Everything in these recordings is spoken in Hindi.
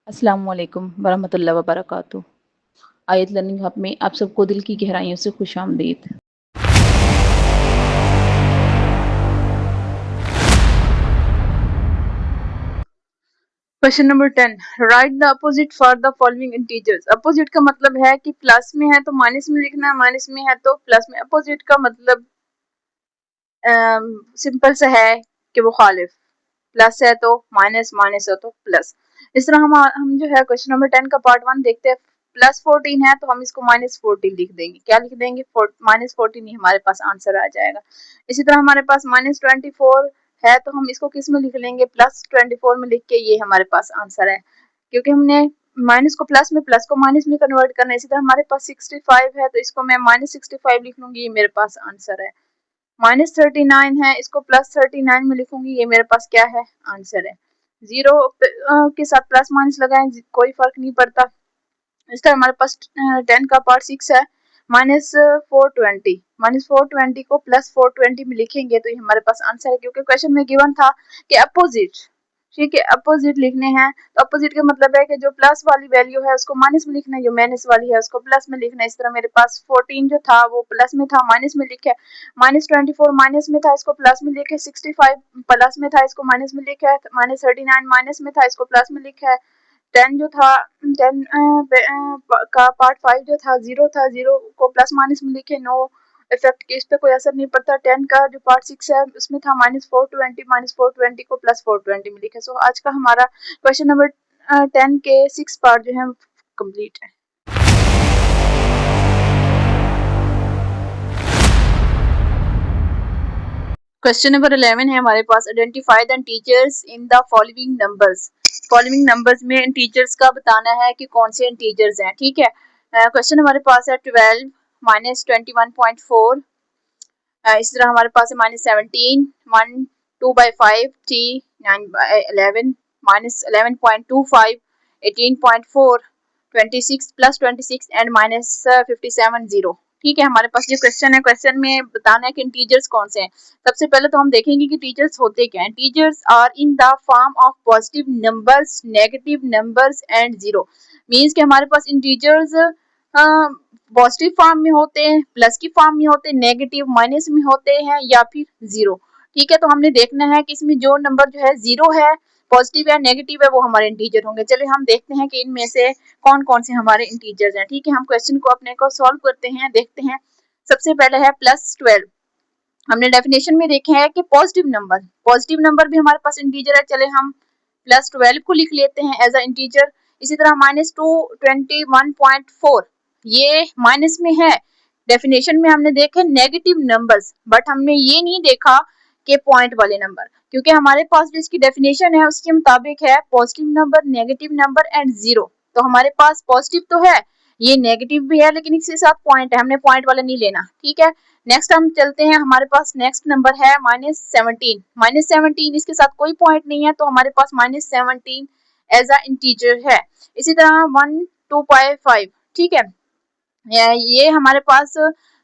अस्सलामुअलैकुम वरहमतुल्लाहि वबरकातुहू। आयत लर्निंग हब में आप सबको दिल की गहराइयों से खुशामदीद। Question number 10, write the opposite for the following integers. Opposite का मतलब है कि प्लस में है तो माइनस में लिखना है, माइनस में है तो प्लस में। अपोजिट का मतलब सिंपल सा है कि मुखालिफ, प्लस है तो माइनस, माइनस है तो प्लस। इस तरह हम जो है क्वेश्चन नंबर 10 का पार्ट 1 देखते हैं। प्लस 14 है तो हम इसको माइनस 14 लिख देंगे। क्या लिख देंगे? माइनस 14 ही हमारे पास आंसर आ जाएगा। इसी तरह हमारे पास माइनस 24 है तो हम इसको किस में लिख लेंगे? प्लस 24 में लिख के ये हमारे पास आंसर है, क्योंकि हमने माइनस को प्लस में, प्लस को माइनस में कन्वर्ट करना है। इसी तरह हमारे पास 65 है तो इसको मैं माइनस 65 लिख लूंगी, ये मेरे पास आंसर है। माइनस 39 है, इसको प्लस 39 में लिखूंगी, ये मेरे पास क्या है? आंसर है। जीरो के साथ प्लस माइनस लगाएं, कोई फर्क नहीं पड़ता। इस तरह हमारे पास 10 का पार्ट 6 है, -420। -420 को +420 में लिखेंगे तो ये हमारे पास आंसर है, क्योंकि क्वेश्चन में गिवन था कि अपोजिट, ठीक है, अपोजिट लिखने हैं। तो अपोजिट का मतलब है कि जो प्लस वाली वैल्यू है उसको माइनस में लिखना है, जो माइनस वाली है उसको प्लस में लिखना है। इस तरह मेरे पास 14 जो था वो प्लस में था, माइनस में लिखे। -24 माइनस में था, इसको प्लस में लिखे। 65 प्लस में था, इसको माइनस में लिखा है। -39 माइनस में था, इसको प्लस में लिखा है। 10 जो था, 10 का पार्ट 5 जो था, 0 था, 0 को प्लस माइनस में लिखे, नो इफेक्ट, इस पे कोई असर नहीं पड़ता। 10 का जो पार्ट 6 है उसमें था -420, -420 को +420 में लिखे। सो आज का हमारा क्वेश्चन नंबर 10 के 6 पार्ट जो है कंप्लीट है। क्वेश्चन नंबर 11 है हमारे पास, identify the integers in the following numbers. Following numbers में इंटीजर्स का बताना है कि कौन से इंटीजर्स हैं, ठीक है। क्वेश्चन हमारे पास है 12 -21.4। इस तरह हमारे पास है -17, 1 2/5, 3 9/11, -11.25, 18.4, 26 +26 एंड -57 0। ठीक है, हमारे पास जो क्वेश्चन है, क्वेश्चन में बताना है कि इंटीजर्स कौन से हैं। सबसे पहले तो हम देखेंगे कि टीचर्स होते क्या हैं। Teachers are in the form of positive numbers, negative numbers and zero. Means कि हमारे पास इंटीजर्स पॉजिटिव फॉर्म में होते हैं, प्लस की फॉर्म में होते हैं, नेगेटिव माइनस में होते हैं, या फिर जीरो। ठीक है, तो हमने देखना है कि इसमें जो नंबर जो है जीरो है, पॉजिटिव या नेगेटिव है, वो हमारे इंटीजर होंगे। चलिए हम देखते हैं कि इनमें से कौन कौन से हमारे इंटीजर्स हैं। ठीक है, हम क्वेश्चन को अपने को सॉल्व करते हैं, देखते हैं। सबसे पहले है +12। हमने डेफिनेशन में देखे हैं कि पॉजिटिव नंबर भी हमारे पास इंटीजर है। चले हम +12 को लिख लेते हैं एज अ इंटीजर। इसी तरह -221.4, ये माइनस में है। डेफिनेशन में हमने देखे नेगेटिव नंबर्स, बट हमने ये नहीं देखा कि पॉइंट वाले नंबर, क्योंकि हमारे पास जो इसकी डेफिनेशन है उसके मुताबिक है positive number, negative number and zero. तो हमारे पास पॉजिटिव तो है, ये नेगेटिव भी है, लेकिन इसके साथ पॉइंट है, हमने पॉइंट वाला नहीं लेना। ठीक है, नेक्स्ट हम चलते हैं। हमारे पास नेक्स्ट नंबर है -17। -17 इसके साथ कोई पॉइंट नहीं है, तो हमारे पास -17 एज अ इंटीजर है। इसी तरह 1 2.5, ठीक है, ये हमारे पास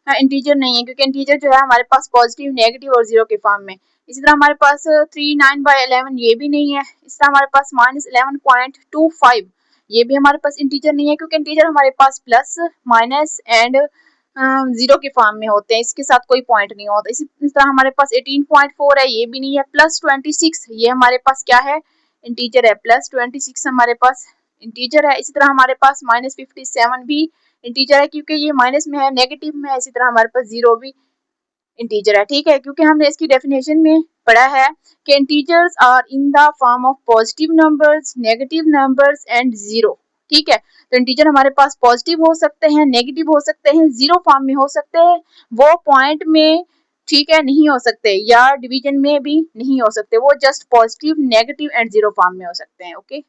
इंटीजर नहीं है, क्योंकि इंटीजर जो है हमारे पास पॉजिटिव, नेगेटिव और जीरो के फॉर्म में। इसी तरह हमारे पास 3 9/11, ये भी नहीं है। इस तरह हमारे पास -11.25, ये भी हमारे पास इंटीजर नहीं है, क्योंकि इंटीजर हमारे पास प्लस, माइनस एंड जीरो के फॉर्म में होते हैं, इसके साथ कोई पॉइंट नहीं होता। इस तरह हमारे पास 18.4 है, ये भी नहीं है। +26, ये हमारे पास क्या है? इंटीजर है। +26 हमारे पास इंटीजर है। इसी तरह हमारे पास -57 भी इंटीजर है, क्योंकि ये माइनस में है, नेगेटिव में है। इसी तरह हमारे पास जीरो भी इंटीजर है। ठीक है, क्योंकि हमने इसकी डेफिनेशन में पढ़ा है कि integers are in the form of positive numbers, negative numbers and zero. ठीक है, तो इंटीजर हमारे पास पॉजिटिव हो सकते हैं, नेगेटिव हो सकते हैं, जीरो फॉर्म में हो सकते हैं, वो पॉइंट में, ठीक है, नहीं हो सकते, या डिवीजन में भी नहीं हो सकते, वो just positive, negative and zero form में हो सकते हैं। ओके,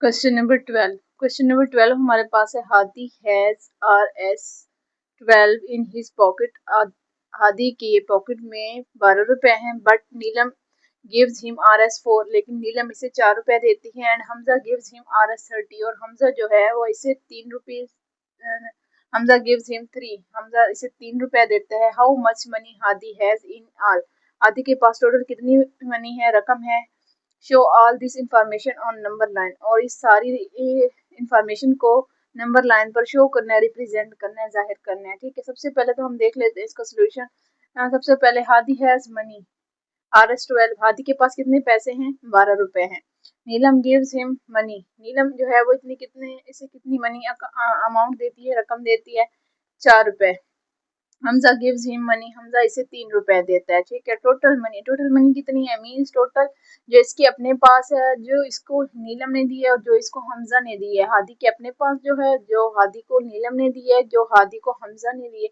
क्वेश्चन नंबर 12 हमारे पास है, Hadi has RS12 in his pocket. Hadi के पॉकेट में 12 रुपए हैं, but Neelam gives him RS4, लेकिन नीलम इसे 4 रुपए देती है। And Hamza gives him RS30, और हमजा जो है वो इसे 3 rupees Hamza gives him 3, Hamza इसे 3 रुपए देता है। How much money Hadi has in all, Hadi के पास टोटल कितनी मनी है, रकम है। Show all this information on number line, और इस सारी इंफॉर्मेशन को नंबर लाइन पर शो करना है, रिप्रेजेंट करना है, जाहिर करना है। ठीक है, सबसे पहले तो हम देख लेते हैं इसका सोल्यूशन। सबसे पहले Hadi has money, RS12, Hadi के पास कितने पैसे हैं, 12 रुपए हैं। नीलम गिव्स हिम मनी, नीलम जो है वो इसे कितनी मनी अमाउंट देती है, रकम देती है, 4 रुपए। Hamza gives him money, Hamza इसे 3 रुपए देता है। ठीक है, टोटल मनी कितनी है, मीन्स टोटल जो इसके अपने पास है, जो इसको नीलम ने दी है और जो इसको हमजा ने दी है। हादी के अपने पास जो है, जो हादी को नीलम ने दी है, जो हादी को हमजा ने दी है,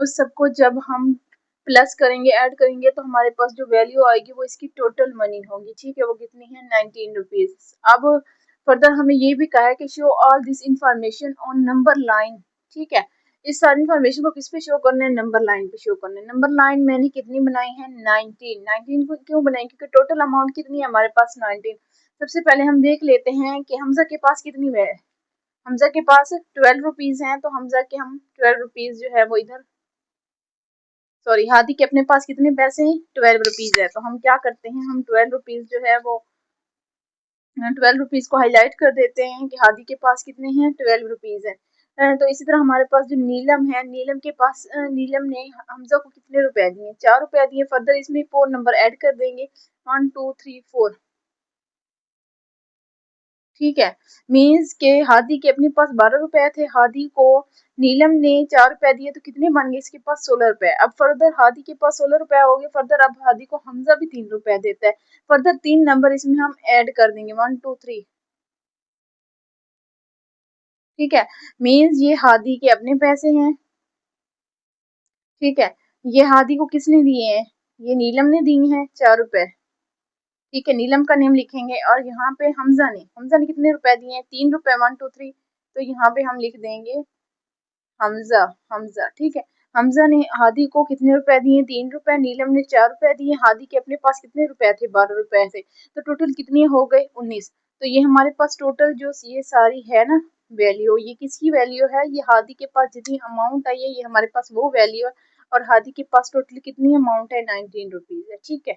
उस सबको जब हम प्लस करेंगे, ऐड करेंगे, तो हमारे पास जो वैल्यू आएगी वो इसकी टोटल मनी होगी। ठीक है, वो कितनी है, 19 रुपीज। अब फर्दर हमें ये भी कहा है कि show all this information on number line. ठीक है, इस सारी इन्फॉर्मेशन को किस पे शो करना है, नंबर लाइन पे शो करना है। नंबर लाइन मैंने कितनी बनाई है, 19 को क्यों बनाई, क्योंकि टोटल अमाउंट कितनी है हमारे पास, 19। सबसे पहले हम देख लेते हैं कि हमजा के पास कितनी है। हमजा के पास 12 रुपीज है, तो हमजा के हम 12 रुपीज जो है वो इधर, सॉरी, हादी के अपने पास कितने पैसे हैं, 12 रुपीज है। तो हम क्या करते हैं, हम 12 रुपीज जो है वो 12 रुपीज को हाईलाइट कर देते हैं कि हादी के पास कितने हैं, 12 रुपीज है। तो इसी तरह हमारे पास जो नीलम है, नीलम के पास नीलम ने हमजा को कितने रुपए दिए, 4 रुपए दिए। फर्दर इसमें 4 नंबर ऐड कर देंगे, 1 2 3 4। ठीक है, मीन्स के हादी के अपने पास 12 रुपए थे, हादी को नीलम ने 4 रुपए दिए, तो कितने बन गए इसके पास, 16 रुपए। अब फर्दर हादी के पास 16 रुपए हो गए। फर्दर अब हादी को हमजा भी 3 रुपए देता है। फर्दर 3 नंबर इसमें हम ऐड कर देंगे, 1 2 3। ठीक है, मीन्स ये हादी के अपने पैसे हैं। ठीक है, ये हादी को किसने दिए हैं, ये नीलम ने दिए हैं 4 रुपए। ठीक है, नीलम का नेम लिखेंगे, और यहाँ पे हमजा ने कितने रुपए दिए हैं, 3 रुपए, 1 2 3। तो यहाँ पे हम लिख देंगे हमजा, हमजा। ठीक है, हमजा ने हादी को कितने रुपए दिए, 3 रुपए। नीलम ने 4 रुपए दिए। हादी के अपने पास कितने रुपए थे, 12 रुपए थे। तो टोटल कितने हो गए, 19। तो ये हमारे पास टोटल जो ये सारी है ना वैल्यू, ये किसकी वैल्यू है, ये हादी के पास जितनी अमाउंट आई है, ये हमारे पास वो वैल्यू है। और हादी के पास टोटल कितनी अमाउंट है, 19 रुपीज है। ठीक है।